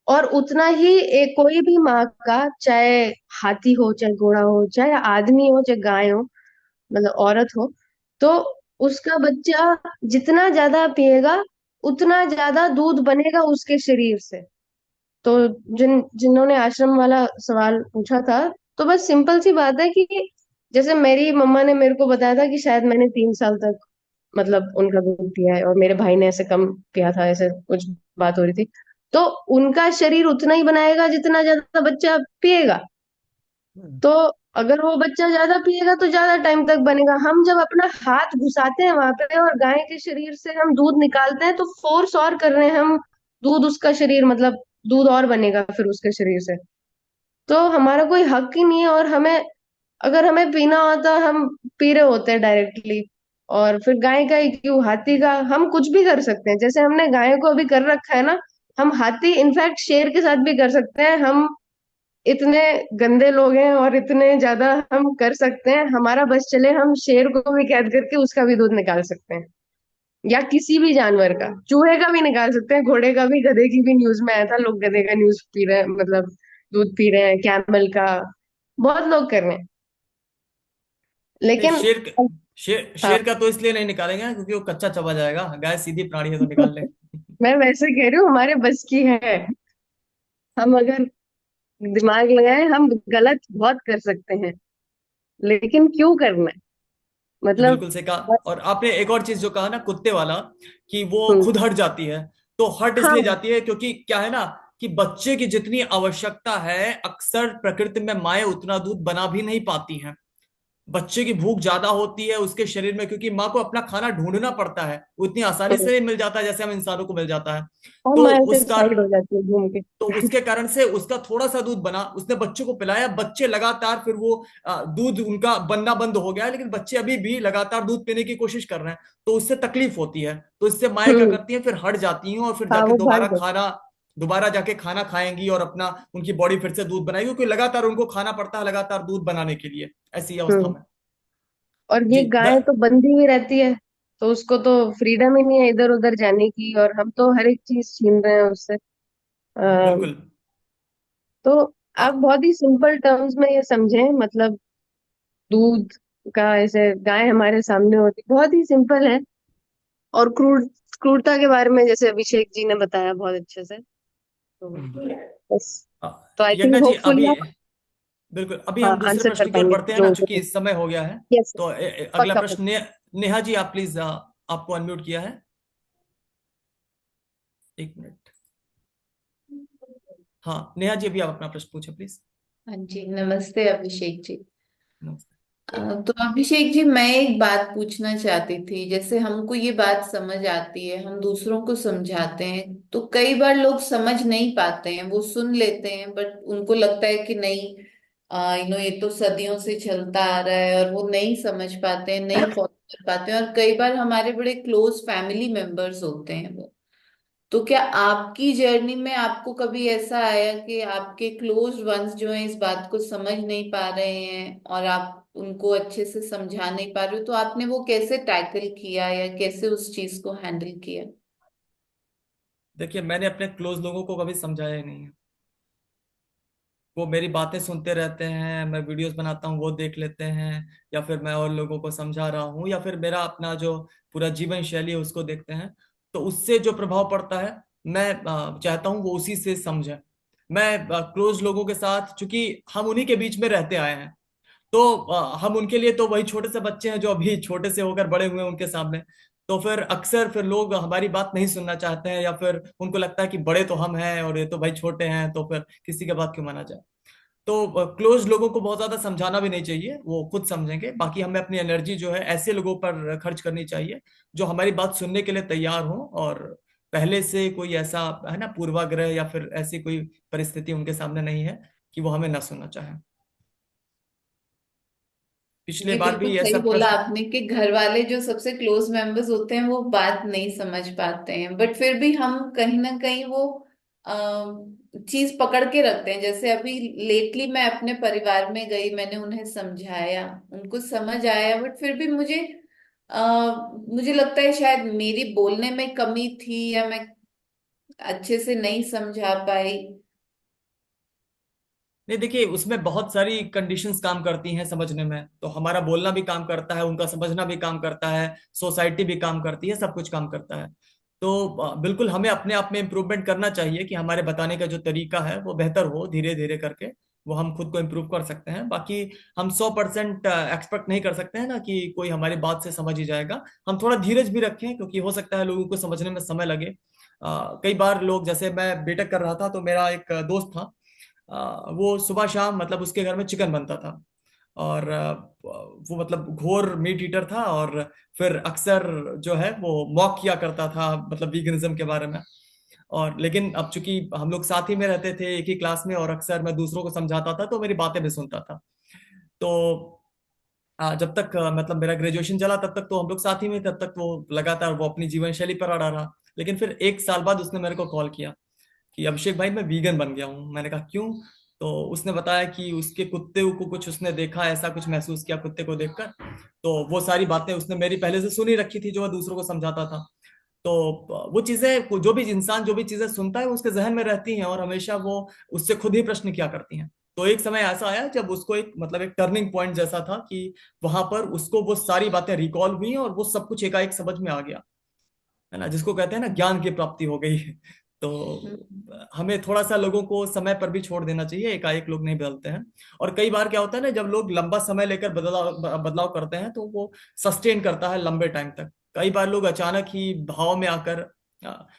और उतना ही एक कोई भी माँ का, चाहे हाथी हो, चाहे घोड़ा हो, चाहे आदमी हो, चाहे गाय हो, मतलब औरत हो, तो उसका बच्चा जितना ज्यादा पिएगा उतना ज्यादा दूध बनेगा उसके शरीर से। तो जिन्होंने आश्रम वाला सवाल पूछा था, तो बस सिंपल सी बात है कि जैसे मेरी मम्मा ने मेरे को बताया था कि शायद मैंने 3 साल तक मतलब उनका दूध पिया है, और मेरे भाई ने ऐसे कम पिया था, ऐसे कुछ बात हो रही थी। तो उनका शरीर उतना ही बनाएगा जितना ज्यादा बच्चा पिएगा। तो अगर वो बच्चा ज्यादा पिएगा तो ज्यादा टाइम तक बनेगा। हम जब अपना हाथ घुसाते हैं वहां पे और गाय के शरीर से हम दूध निकालते हैं तो फोर्स और कर रहे हैं हम, दूध उसका शरीर मतलब दूध और बनेगा फिर उसके शरीर से। तो हमारा कोई हक ही नहीं है। और हमें, अगर हमें पीना होता हम पी रहे होते हैं डायरेक्टली। और फिर गाय का ही क्यों, हाथी का हम कुछ भी कर सकते हैं, जैसे हमने गाय को अभी कर रखा है ना, हम हाथी इनफैक्ट शेर के साथ भी कर सकते हैं। हम इतने गंदे लोग हैं और इतने ज्यादा हम कर सकते हैं, हमारा बस चले हम शेर को भी कैद करके उसका भी दूध निकाल सकते हैं। या किसी भी जानवर का, चूहे का भी निकाल सकते हैं, घोड़े का भी, गधे की भी न्यूज में आया था, लोग गधे का न्यूज पी रहे हैं, मतलब दूध पी रहे हैं, कैमल का, बहुत लोग कर रहे हैं। नहीं, लेकिन हाँ, शेर का तो इसलिए नहीं निकालेंगे क्योंकि वो कच्चा चबा जाएगा, गाय सीधी प्राणी है तो निकाल ले। मैं वैसे कह रही हूँ हमारे बस की है। हम अगर दिमाग लगाए हम गलत बहुत कर सकते हैं, लेकिन क्यों करना है, नहीं, मतलब बिल्कुल सही कहा। बस। और आपने एक और चीज जो कहा ना, कुत्ते वाला, कि वो हम्म। खुद हट जाती है। तो हट इसलिए हाँ। जाती है क्योंकि क्या है ना, कि बच्चे की जितनी आवश्यकता है अक्सर प्रकृति में माएं उतना दूध बना भी नहीं पाती हैं। बच्चे की भूख ज्यादा होती है उसके शरीर में, क्योंकि माँ को अपना खाना ढूंढना पड़ता है, वो इतनी आसानी हम्म। से नहीं मिल जाता है जैसे हम इंसानों को मिल जाता है। और तो मैं ऐसे उस साइड कारण हो जाती हूँ घूम के। तो उसके कारण से उसका थोड़ा सा दूध बना, उसने बच्चों को पिलाया, बच्चे लगातार फिर वो दूध उनका बनना बंद हो गया है, लेकिन बच्चे अभी भी लगातार दूध पीने की कोशिश कर रहे हैं। तो उससे तकलीफ होती है, तो इससे माएँ क्या हम्म। करती हैं, फिर हट जाती हैं और फिर हाँ जाके वो भाग जाते। दोबारा जाके खाना खाएंगी और अपना उनकी बॉडी फिर से दूध बनाएगी, क्योंकि लगातार उनको खाना पड़ता है लगातार दूध बनाने के लिए, ऐसी अवस्था हम्म। में। और ये जी गाय तो बंधी हुई रहती है, तो उसको तो फ्रीडम ही नहीं है इधर उधर जाने की, और हम तो हर एक चीज छीन रहे हैं उससे। बिल्कुल। तो आ, आप बहुत ही सिंपल टर्म्स में ये समझें, मतलब दूध का, ऐसे गाय हमारे सामने होती बहुत ही सिंपल है। और क्रूरता के बारे में जैसे अभिषेक जी ने बताया बहुत अच्छे से, तो बस। आ, तो आई यज्ञा थिंक जी होपफुली अभी, आप बिल्कुल अभी हाँ हम दूसरे आंसर कर प्रश्न की ओर पाएंगे बढ़ते हैं ना, जो चूंकि समय हो गया है। यस। तो अगला पक्का प्रश्न पक्का। नेहा जी, आप प्लीज, आपको अनम्यूट किया है। एक मिनट। हाँ नेहा जी, अभी आप अपना प्रश्न पूछे प्लीज। हाँ जी, नमस्ते अभिषेक जी। नमस्ते। तो अभिषेक जी, मैं एक बात पूछना चाहती थी। जैसे हमको ये बात समझ आती है, हम दूसरों को समझाते हैं, तो कई बार लोग समझ नहीं पाते हैं, वो सुन लेते हैं बट उनको लगता है कि नहीं, ये तो सदियों से चलता आ रहा है, और वो नहीं समझ पाते हैं, नहीं फॉलो कर पाते हैं। और कई बार हमारे बड़े क्लोज फैमिली मेंबर्स होते हैं वो। तो क्या आपकी जर्नी में आपको कभी ऐसा आया कि आपके क्लोज वंस जो हैं इस बात को समझ नहीं पा रहे हैं और आप उनको अच्छे से समझा नहीं पा रहे हो, तो आपने वो कैसे टैकल किया या कैसे उस चीज को हैंडल किया? देखिए, मैंने अपने क्लोज लोगों को कभी समझाया ही नहीं है। वो मेरी बातें सुनते रहते हैं, मैं वीडियोस बनाता हूँ वो देख लेते हैं, या फिर मैं और लोगों को समझा रहा हूँ, या फिर मेरा अपना जो पूरा जीवन शैली है उसको देखते हैं। तो उससे जो प्रभाव पड़ता है, मैं चाहता हूँ वो उसी से समझे। मैं क्लोज लोगों के साथ, चूंकि हम उन्हीं के बीच में रहते आए हैं, तो हम उनके लिए तो वही छोटे से बच्चे हैं जो अभी छोटे से होकर बड़े हुए हैं उनके सामने। तो फिर अक्सर फिर लोग हमारी बात नहीं सुनना चाहते हैं, या फिर उनको लगता है कि बड़े तो हम हैं और ये तो भाई छोटे हैं, तो फिर किसी की बात क्यों माना जाए। तो क्लोज लोगों को बहुत ज्यादा समझाना भी नहीं चाहिए, वो खुद समझेंगे। बाकी हमें अपनी एनर्जी जो है ऐसे लोगों पर खर्च करनी चाहिए जो हमारी बात सुनने के लिए तैयार हो, और पहले से कोई ऐसा है ना पूर्वाग्रह या फिर ऐसी कोई परिस्थिति उनके सामने नहीं है कि वो हमें ना सुनना चाहे। पिछले ये बार बिल्कुल भी सही ऐसा बोला प्रश्न। आपने कि घर वाले जो सबसे क्लोज मेंबर्स होते हैं वो बात नहीं समझ पाते हैं, बट फिर भी हम कहीं ना कहीं वो चीज पकड़ के रखते हैं। जैसे अभी लेटली मैं अपने परिवार में गई, मैंने उन्हें समझाया, उनको समझ आया, बट फिर भी मुझे लगता है शायद मेरी बोलने में कमी थी या मैं अच्छे से नहीं समझा पाई। नहीं, देखिए उसमें बहुत सारी कंडीशंस काम करती हैं समझने में, तो हमारा बोलना भी काम करता है, उनका समझना भी काम करता है, सोसाइटी भी काम करती है, सब कुछ काम करता है। तो बिल्कुल हमें अपने आप में इम्प्रूवमेंट करना चाहिए कि हमारे बताने का जो तरीका है वो बेहतर हो, धीरे धीरे करके वो हम खुद को इम्प्रूव कर सकते हैं। बाकी हम 100% एक्सपेक्ट नहीं कर सकते हैं ना कि कोई हमारी बात से समझ ही जाएगा। हम थोड़ा धीरज भी रखें, क्योंकि हो सकता है लोगों को समझने में समय लगे। कई बार लोग, जैसे मैं बीटेक कर रहा था तो मेरा एक दोस्त था, वो सुबह शाम मतलब उसके घर में चिकन बनता था। और वो मतलब घोर मीट ईटर था, और फिर अक्सर जो है वो मॉक किया करता था मतलब वीगनिज्म के बारे में। और लेकिन अब चूंकि हम लोग साथ ही में रहते थे एक ही क्लास में, और अक्सर मैं दूसरों को समझाता था तो मेरी बातें भी सुनता था। तो जब तक मतलब मेरा ग्रेजुएशन चला तब तक तो हम लोग साथ ही में, तब तक वो लगातार वो अपनी जीवन शैली पर अड़ा रहा। लेकिन फिर एक साल बाद उसने मेरे को कॉल किया कि अभिषेक भाई मैं वीगन बन गया हूँ। मैंने कहा क्यों? तो उसने बताया कि उसके कुत्ते को कुछ उसने देखा, ऐसा कुछ महसूस किया कुत्ते को देखकर। तो वो सारी बातें उसने मेरी पहले से सुनी रखी थी जो मैं दूसरों को समझाता था। तो वो चीजें, जो भी इंसान जो भी चीजें सुनता है उसके जहन में रहती हैं, और हमेशा वो उससे खुद ही प्रश्न किया करती हैं। तो एक समय ऐसा आया जब उसको एक मतलब एक टर्निंग पॉइंट जैसा था कि वहां पर उसको वो सारी बातें रिकॉल हुई और वो सब कुछ एकाएक समझ में आ गया, है ना, जिसको कहते हैं ना ज्ञान की प्राप्ति हो गई। तो हमें थोड़ा सा लोगों को समय पर भी छोड़ देना चाहिए, एकाएक लोग नहीं बदलते हैं। और कई बार क्या होता है ना, जब लोग लंबा समय लेकर बदलाव बदलाव करते हैं तो वो सस्टेन करता है लंबे टाइम तक। कई बार लोग अचानक ही भाव में आकर,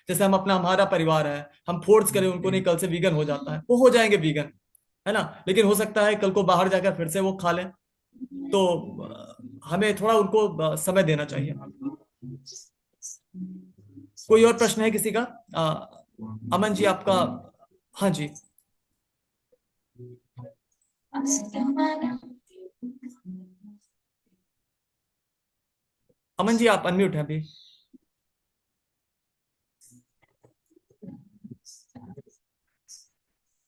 जैसे हमारा परिवार है, हम फोर्स करें उनको, नहीं कल से वीगन हो जाता है, वो हो जाएंगे वीगन, है ना, लेकिन हो सकता है कल को बाहर जाकर फिर से वो खा लें। तो हमें थोड़ा उनको समय देना चाहिए। कोई और प्रश्न है किसी का? अमन जी आपका? हाँ जी, अमन जी आप अनम्यूट हैं अभी।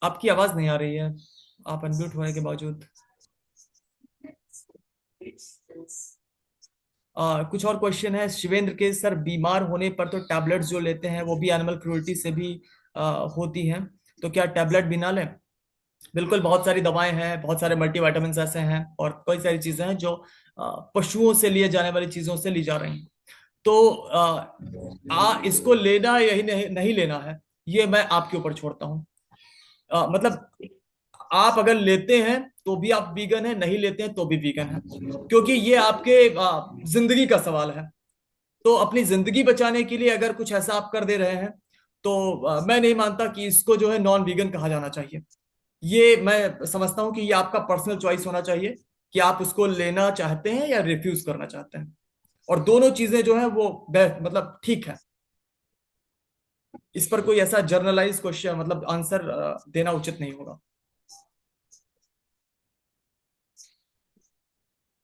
आपकी आवाज नहीं आ रही है, आप अनम्यूट होने के बावजूद। कुछ और क्वेश्चन है शिवेंद्र के, सर बीमार होने पर तो टैबलेट्स जो लेते हैं वो भी एनिमल क्रूरल्टी से भी होती हैं, तो क्या टैबलेट भी ना लें? बिल्कुल, बहुत सारी दवाएं हैं, बहुत सारे मल्टीविटामिन ऐसे हैं, और कई सारी चीजें हैं जो पशुओं से लिए जाने वाली चीजों से ली जा रही हैं। तो इसको लेना यही नहीं, नहीं लेना है, ये मैं आपके ऊपर छोड़ता हूँ। मतलब आप अगर लेते हैं तो भी आप वीगन है, नहीं लेते हैं तो भी वीगन है, क्योंकि ये आपके जिंदगी का सवाल है। तो अपनी जिंदगी बचाने के लिए अगर कुछ ऐसा आप कर दे रहे हैं तो मैं नहीं मानता कि इसको जो है नॉन वीगन कहा जाना चाहिए। ये मैं समझता हूं कि ये आपका पर्सनल चॉइस होना चाहिए कि आप उसको लेना चाहते हैं या रिफ्यूज करना चाहते हैं, और दोनों चीजें जो है वो मतलब ठीक है। इस पर कोई ऐसा जर्नलाइज क्वेश्चन मतलब आंसर देना उचित नहीं होगा।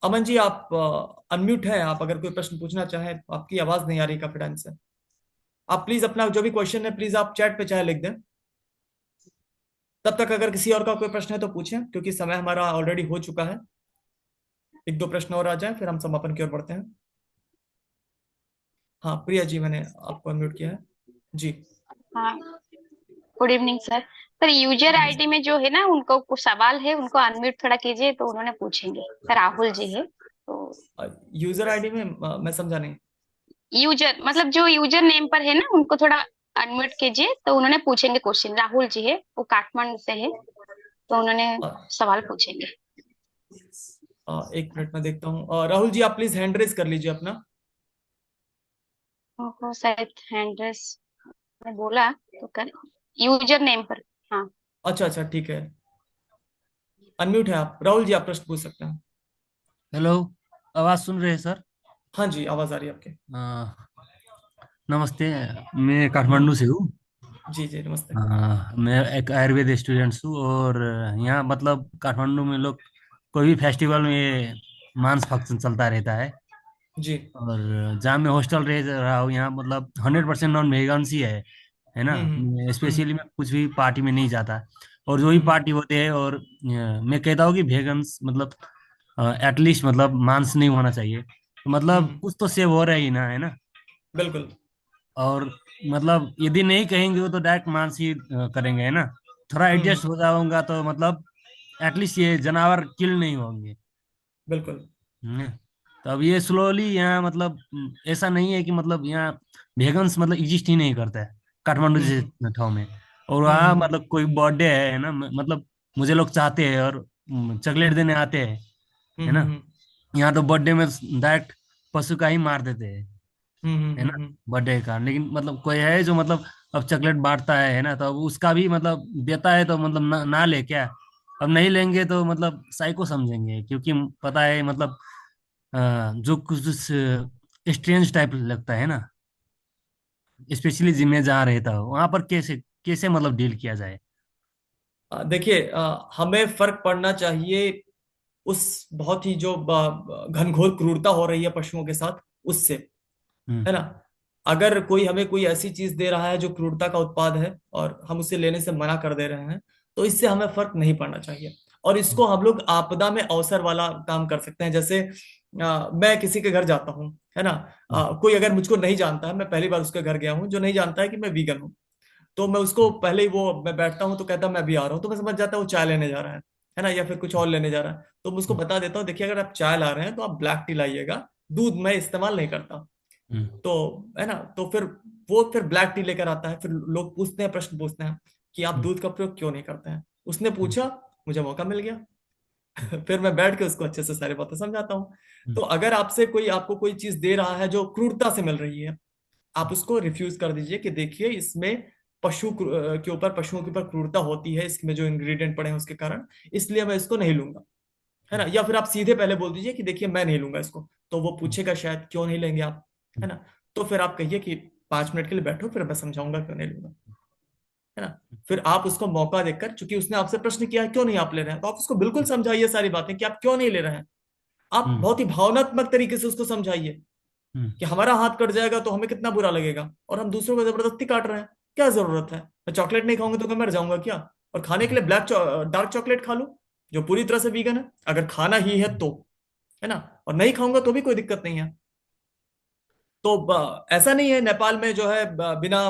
अमन जी आप अनम्यूट हैं, आप अगर कोई प्रश्न पूछना चाहें, आपकी आवाज नहीं आ रही काफी टाइम से। आप प्लीज अपना जो भी क्वेश्चन है प्लीज आप चैट पे चाहे लिख दें। तब तक अगर किसी और का कोई प्रश्न है तो पूछें, क्योंकि समय हमारा ऑलरेडी हो चुका है। एक दो प्रश्न और आ जाए फिर हम समापन की ओर बढ़ते हैं। हाँ प्रिया जी, मैंने आपको अनम्यूट किया है जी। हाँ, good evening sir. Sir user ID में जो है ना, उनको कुछ सवाल है, उनको अनम्यूट थोड़ा कीजिए तो उन्होंने पूछेंगे। सर राहुल जी है तो। यूजर आईडी में मैं समझा नहीं। यूजर मतलब जो यूजर नेम पर है ना, उनको थोड़ा अनम्यूट कीजिए तो उन्होंने पूछेंगे क्वेश्चन। राहुल जी है, वो काठमांडू से है, तो उन्होंने अ, सवाल पूछेंगे। एक मिनट में देखता हूँ। राहुल जी आप प्लीज हैंड रेस कर लीजिए अपना। उनको शायद हैंड रेस ने बोला तो कर, यूजर नेम पर। हाँ। अच्छा अच्छा ठीक है, अनम्यूट है आप, राहुल जी आप प्रश्न पूछ सकते हैं। हेलो, आवाज सुन रहे हैं सर? हाँ जी आवाज आ रही है आपके। अ, नमस्ते, मैं काठमांडू से हूँ। जी जी नमस्ते। मैं एक आयुर्वेद स्टूडेंट हूँ, और यहाँ मतलब काठमांडू में लोग कोई भी फेस्टिवल में ये मांस फंक्शन चलता रहता है। जी। और जहाँ मैं हॉस्टल रह रहा हूँ, यहाँ मतलब 100% नॉन वेगन्स ही है ना। हम्म स्पेशली मैं कुछ भी पार्टी में नहीं जाता, और जो भी हम्म पार्टी होते हैं, और मैं कहता हूँ कि वेगन्स मतलब एटलीस्ट मतलब मांस नहीं होना चाहिए, तो मतलब हम्म, कुछ तो सेव हो रहा ही ना, है ना। बिल्कुल। और मतलब यदि नहीं कहेंगे वो तो डायरेक्ट मांस ही करेंगे, है ना। थोड़ा हम्म, एडजस्ट हो जाऊंगा तो मतलब एटलीस्ट ये जानवर किल नहीं होंगे। बिल्कुल। हम्म। तो अब ये स्लोली यहाँ मतलब ऐसा नहीं है कि मतलब यहाँ वेगन्स मतलब एग्जिस्ट ही नहीं करता है काठमांडू हम्म जैसे ठाव में। और हम्म वहाँ हम्म मतलब कोई बर्थडे है ना, मतलब मुझे लोग चाहते हैं और चॉकलेट देने आते हैं, है ना। हम्म यहाँ तो बर्थडे में डायरेक्ट पशु का ही मार देते हैं, है ना, हम्म। बर्थडे का। लेकिन मतलब कोई है जो मतलब अब चॉकलेट बांटता है ना, तो अब उसका भी मतलब देता है तो मतलब ना ले क्या। अब नहीं लेंगे तो मतलब साइको समझेंगे, क्योंकि पता है मतलब जो कुछ स्ट्रेंज टाइप लगता है ना, स्पेशली जिम में जहाँ रहता हो वहां पर कैसे कैसे मतलब डील किया जाए। देखिए, हमें फर्क पड़ना चाहिए उस बहुत ही जो घनघोर क्रूरता हो रही है पशुओं के साथ, उससे, हम्म। है ना। अगर कोई हमें कोई ऐसी चीज दे रहा है जो क्रूरता का उत्पाद है और हम उसे लेने से मना कर दे रहे हैं, तो इससे हमें फर्क नहीं पड़ना चाहिए। और इसको हम लोग आपदा में अवसर वाला काम कर सकते हैं। जैसे मैं किसी के घर जाता हूँ, है ना। कोई अगर मुझको नहीं जानता है, मैं पहली बार उसके घर गया हूँ, जो नहीं जानता है कि मैं वीगन हूँ, तो मैं उसको पहले ही, वो मैं बैठता हूँ तो कहता मैं भी आ रहा हूँ, तो मैं समझ जाता हूँ वो चाय लेने जा रहा है ना, या फिर कुछ और लेने जा रहा है। तो मैं उसको बता देता हूँ, देखिए अगर आप चाय ला रहे हैं तो आप ब्लैक टी लाइएगा, दूध मैं इस्तेमाल नहीं करता। हम्म। तो, है ना, तो फिर वो फिर ब्लैक टी लेकर आता है, फिर लोग पूछते हैं, प्रश्न पूछते हैं कि आप हम्म। दूध का प्रयोग क्यों नहीं करते हैं। उसने हम्म। पूछा, मुझे मौका मिल गया। फिर मैं बैठ के उसको अच्छे से सारी बातें समझाता हूँ। हम्म। तो अगर आपसे कोई, आपको कोई चीज दे रहा है जो क्रूरता से मिल रही है, आप उसको रिफ्यूज कर दीजिए कि देखिए इसमें के ऊपर, पशुओं के ऊपर क्रूरता होती है, इसमें जो इंग्रेडिएंट पड़े हैं उसके कारण, इसलिए मैं इसको नहीं लूंगा, है ना। या फिर आप सीधे पहले बोल दीजिए कि देखिए मैं नहीं लूंगा इसको। तो वो पूछेगा शायद क्यों नहीं लेंगे आप, है ना। तो फिर आप कहिए कि 5 मिनट के लिए बैठो, फिर मैं समझाऊंगा क्यों नहीं लूंगा, है ना। फिर आप उसको मौका देकर, चूंकि उसने आपसे प्रश्न किया है क्यों नहीं आप ले रहे हैं, तो आप उसको बिल्कुल समझाइए सारी बातें कि आप क्यों नहीं ले रहे हैं। आप हम्म। बहुत ही भावनात्मक तरीके से उसको समझाइए हम्म। कि हमारा हाथ कट जाएगा तो हमें कितना बुरा लगेगा, और हम दूसरों को जबरदस्ती काट रहे हैं, क्या जरूरत है। मैं चॉकलेट नहीं खाऊंगा तो मैं मर जाऊंगा क्या। और खाने के लिए डार्क चॉकलेट खा लूं जो पूरी तरह से वीगन है, अगर खाना ही है तो, है ना। और नहीं खाऊंगा तो भी कोई दिक्कत नहीं है। तो ऐसा नहीं है नेपाल में जो है बिना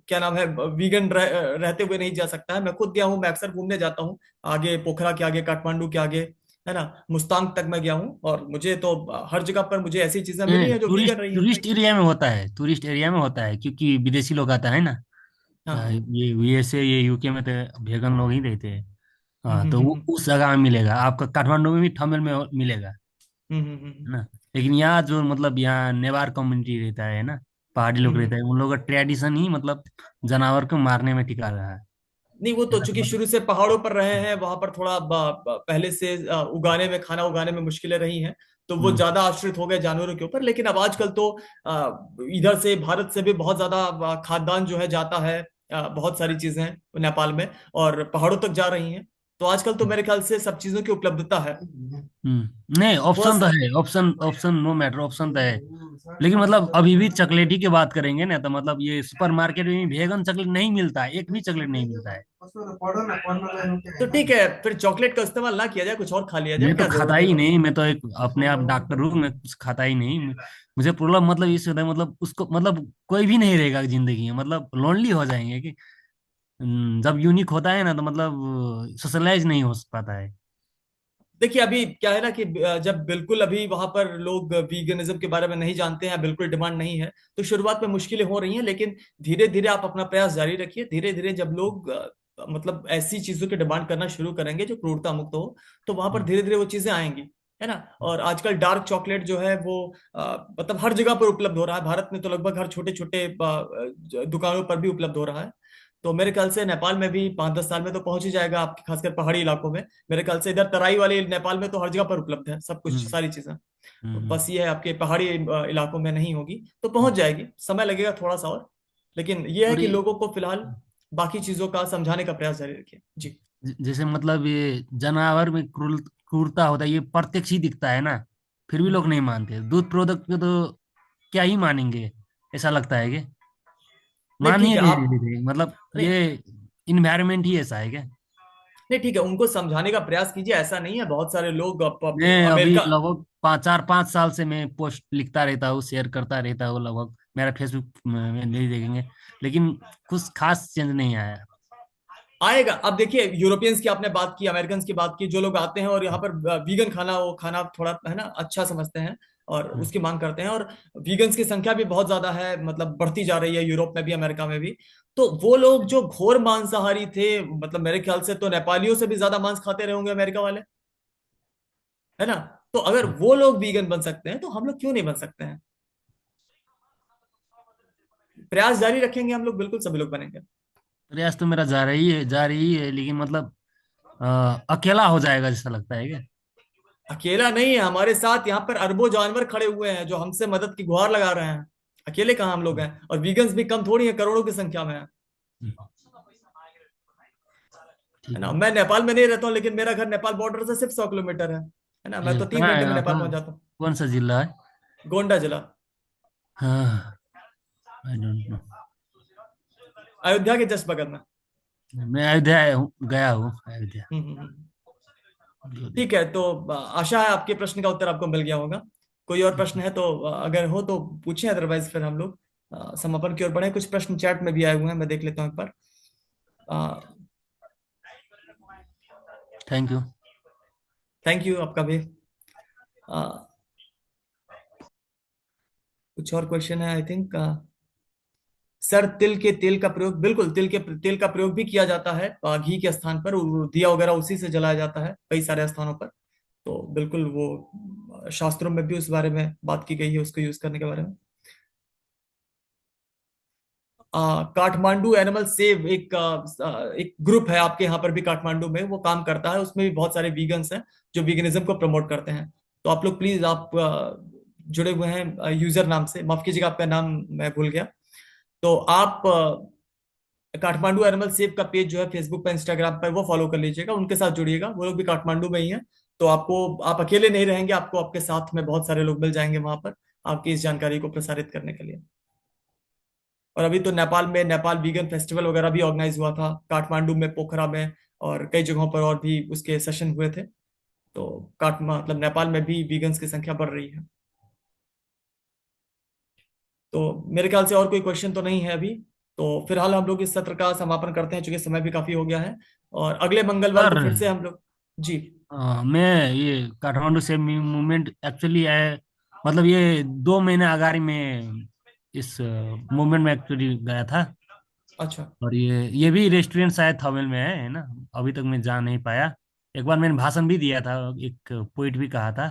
क्या नाम है, वीगन रहते हुए नहीं जा सकता है। मैं खुद गया हूँ, मैं अक्सर घूमने जाता हूँ, आगे पोखरा के आगे, काठमांडू के आगे, है ना, मुस्तांग तक मैं गया हूँ, और मुझे तो हर जगह पर मुझे ऐसी चीजें मिली हैं जो वीगन टूरिस्ट रही हैं। टूरिस्ट एरिया में होता है, टूरिस्ट एरिया में होता है, क्योंकि विदेशी लोग आता है ना। हाँ। ये यूएसए, ये यूके में तो भेगन लोग ही रहते हैं। हम्म हाँ, हम्म तो वो हम्म उस जगह में मिलेगा आपका, काठमांडू में भी ठमेल में मिलेगा, हम्म। है ना। लेकिन यहाँ जो मतलब यहाँ नेवार कम्युनिटी रहता है ना, पहाड़ी लोग रहता हम्म। है, उन लोगों का ट्रेडिशन ही मतलब जानवर को मारने में टिका रहा नहीं, वो है तो ना, तो चूंकि मतलब। शुरू से पहाड़ों पर रहे हैं, वहां पर थोड़ा पहले से उगाने में, खाना उगाने में मुश्किलें रही हैं, तो वो हम्म। ज्यादा आश्रित हो गए जानवरों के ऊपर। लेकिन अब आजकल तो इधर से, भारत से भी बहुत ज्यादा खाद्यान्न जो है जाता है, बहुत सारी चीजें नेपाल में, और पहाड़ों तक जा रही हैं। तो आजकल तो मेरे ख्याल से सब चीजों की उपलब्धता है। नहीं, ऑप्शन बस। तो है, option option no matter, option तो है। लेकिन मतलब अभी भी चॉकलेट की बात करेंगे ना, तो मतलब ये सुपर मार्केट में वेगन चॉकलेट नहीं मिलता है, एक भी चॉकलेट नहीं मिलता है। तो ठीक है, फिर चॉकलेट का इस्तेमाल ना किया जाए, कुछ और खा लिया जाए, मैं तो क्या खाता जरूरत है। ही नहीं, मैं तो एक अपने आप डॉक्टर हूँ, मैं कुछ खाता ही नहीं। मुझे प्रॉब्लम मतलब इससे होता है, मतलब उसको मतलब कोई भी नहीं रहेगा जिंदगी में, मतलब लोनली हो जाएंगे कि जब यूनिक होता है ना, तो मतलब सोशलाइज नहीं हो पाता है। देखिए अभी क्या है ना कि जब बिल्कुल अभी वहां पर लोग वीगनिज्म के बारे में नहीं जानते हैं, बिल्कुल डिमांड नहीं है, तो शुरुआत में मुश्किलें हो रही हैं। लेकिन धीरे धीरे आप अपना प्रयास जारी रखिए। धीरे धीरे जब लोग मतलब ऐसी चीजों की डिमांड करना शुरू करेंगे जो क्रूरता मुक्त हो, तो वहां पर हम्म। धीरे धीरे वो चीजें आएंगी, है ना। और आजकल डार्क चॉकलेट जो है वो मतलब हर जगह पर उपलब्ध हो रहा है। भारत में तो लगभग हर छोटे छोटे दुकानों पर भी उपलब्ध हो रहा है। तो मेरे ख्याल से नेपाल में भी 5-10 साल में तो पहुंच ही जाएगा, आपके खासकर पहाड़ी इलाकों में। मेरे ख्याल से इधर तराई वाले नेपाल में तो हर जगह पर उपलब्ध है सब कुछ, हम्म। सारी चीजें। हम्म। बस ये है, आपके पहाड़ी इलाकों में नहीं होगी, तो पहुंच जाएगी, समय लगेगा थोड़ा सा और। लेकिन ये है और कि ये लोगों को फिलहाल बाकी चीजों का समझाने का प्रयास जारी रखिए जी। जैसे मतलब ये जानवर में क्रूरता होता है, ये प्रत्यक्ष ही दिखता है ना, फिर भी लोग हम्म। नहीं मानते। दूध प्रोडक्ट को तो क्या ही मानेंगे, ऐसा लगता है कि नहीं मान ठीक ही है रहे आप, धीरे धीरे, मतलब नहीं ये इन्वायरमेंट ही ऐसा है क्या। नहीं ठीक है, उनको समझाने का प्रयास कीजिए। ऐसा नहीं है, बहुत सारे लोग मैं अभी अमेरिका। लगभग 5 4 5 साल से मैं पोस्ट लिखता रहता हूँ, शेयर करता रहता हूँ, लगभग मेरा फेसबुक में नहीं देखेंगे, लेकिन कुछ खास चेंज नहीं आया। आएगा। अब देखिए, यूरोपियंस की आपने बात की, अमेरिकन की बात की, जो लोग आते हैं और यहाँ पर वीगन खाना, वो खाना थोड़ा, है ना, अच्छा समझते हैं और हम्म। उसकी मांग करते हैं। और वीगन्स की संख्या भी बहुत ज्यादा है, मतलब बढ़ती जा रही है, यूरोप में भी, अमेरिका में भी। तो वो लोग जो घोर मांसाहारी थे, मतलब मेरे ख्याल से तो नेपालियों से भी ज्यादा मांस खाते रहे होंगे अमेरिका वाले, है ना। तो अगर वो लोग वीगन बन सकते हैं तो हम लोग क्यों नहीं बन सकते हैं। प्रयास जारी रखेंगे हम लोग, बिल्कुल सभी लोग बनेंगे। प्रयास तो मेरा जा रही है, जा रही है, लेकिन मतलब अकेला हो जाएगा जैसा लगता है क्या? अकेला नहीं है, हमारे साथ यहाँ पर अरबों जानवर खड़े हुए हैं जो हमसे मदद की गुहार लगा रहे हैं। अकेले कहाँ हम लोग हैं, और वीगन्स भी कम थोड़ी है, करोड़ों की संख्या में है। है ठीक ना, है। मैं नेपाल में नहीं रहता हूँ, लेकिन मेरा घर नेपाल बॉर्डर से सिर्फ 100 किलोमीटर है ना, मैं तो तीन कहाँ घंटे में है, नेपाल पहुंच जाता हूँ। कौन सा जिला है? गोंडा जिला। हाँ, आई डोंट नो। अयोध्या के जस्ट बगल में। मैं अयोध्या गया हूँ, अयोध्या हम्म। 2 दिन। ठीक है, तो आशा है आपके प्रश्न का उत्तर आपको मिल गया होगा। कोई और ठीक प्रश्न है। है तो अगर हो तो पूछें, अदरवाइज फिर हम लोग समापन की ओर बढ़े। कुछ प्रश्न चैट में भी आए हुए हैं, मैं देख लेता हूँ एक बार। Thank you. थैंक यू आपका भी। अ, कुछ और क्वेश्चन है आई थिंक। सर, तिल के तेल का प्रयोग, बिल्कुल तिल के तेल का प्रयोग भी किया जाता है घी के स्थान पर, दिया वगैरह उसी से जलाया जाता है कई सारे स्थानों पर। तो बिल्कुल वो शास्त्रों में भी उस बारे में बात की गई है, उसको यूज करने के बारे में। काठमांडू एनिमल सेव एक ग्रुप है आपके यहाँ पर भी काठमांडू में, वो काम करता है, उसमें भी बहुत सारे वीगन्स हैं जो वीगनिज्म को प्रमोट करते हैं। तो आप लोग प्लीज, आप जुड़े हुए हैं यूजर नाम से, माफ कीजिएगा आपका नाम मैं भूल गया। तो आप काठमांडू एनिमल सेव का पेज जो है फेसबुक पर, इंस्टाग्राम पर, वो फॉलो कर लीजिएगा, उनके साथ जुड़िएगा, वो लोग भी काठमांडू में ही हैं। तो आपको, आप अकेले नहीं रहेंगे, आपको आपके साथ में बहुत सारे लोग मिल जाएंगे वहां पर आपकी इस जानकारी को प्रसारित करने के लिए। और अभी तो नेपाल में नेपाल वीगन फेस्टिवल वगैरह भी ऑर्गेनाइज हुआ था, काठमांडू में, पोखरा में, और कई जगहों पर और भी उसके सेशन हुए थे। तो मतलब नेपाल में भी वीगन्स की संख्या बढ़ रही है। तो मेरे ख्याल से और कोई क्वेश्चन तो नहीं है अभी। तो फिलहाल हम लोग इस सत्र का समापन करते हैं, चूंकि समय भी काफी हो गया है। और अगले मंगलवार सर, को फिर से हम लोग। जी। मैं ये काठमांडू से मूवमेंट एक्चुअली है, मतलब ये 2 महीने अगाड़ी में इस मूवमेंट में एक्चुअली गया था। अच्छा। और ये भी रेस्टोरेंट शायद थवेल में है ना? अभी तक मैं जा नहीं पाया। एक बार मैंने भाषण भी दिया था, एक पोइट भी कहा था।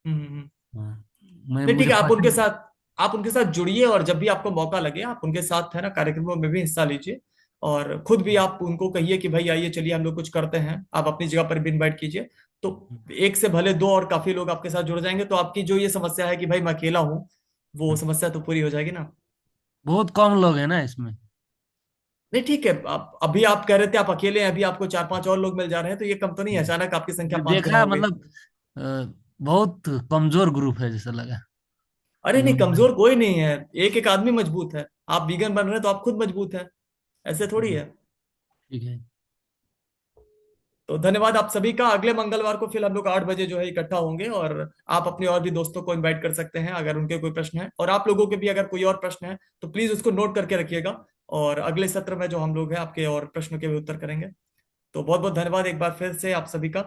हम्म। हाँ, मैं नहीं, ठीक मुझे है, फर्स्ट। आप उनके साथ जुड़िए, और जब भी आपको मौका लगे आप उनके साथ, है ना, कार्यक्रमों में भी हिस्सा लीजिए। और खुद भी आप उनको कहिए कि भाई आइए, चलिए हम लोग कुछ करते हैं, आप अपनी जगह पर भी इनवाइट कीजिए। तो एक से भले दो और काफी लोग आपके साथ जुड़ जाएंगे, तो आपकी जो ये समस्या है कि भाई मैं अकेला हूँ, वो समस्या तो पूरी हो जाएगी ना। बहुत कम लोग हैं ना इसमें। नहीं, ठीक है, आप अभी आप कह रहे थे आप अकेले हैं, अभी आपको चार पांच और लोग मिल जा रहे हैं, तो ये कम तो नहीं है, अचानक आपकी संख्या 5 गुना देखा हो गई। मतलब अ, बहुत कमजोर ग्रुप है जैसा लगा। अरे नहीं, इन्होंने। कमजोर कोई नहीं है, एक एक आदमी मजबूत है। आप वीगन बन रहे हैं तो आप खुद मजबूत हैं, ऐसे थोड़ी है। ठीक है। तो धन्यवाद आप सभी का। अगले मंगलवार को फिर हम लोग 8 बजे जो है इकट्ठा होंगे, और आप अपने और भी दोस्तों को इनवाइट कर सकते हैं अगर उनके कोई प्रश्न है, और आप लोगों के भी अगर कोई और प्रश्न है तो प्लीज उसको नोट करके रखिएगा। और अगले सत्र में जो हम लोग हैं आपके और प्रश्नों के भी उत्तर करेंगे। तो बहुत बहुत धन्यवाद एक बार फिर से आप सभी का।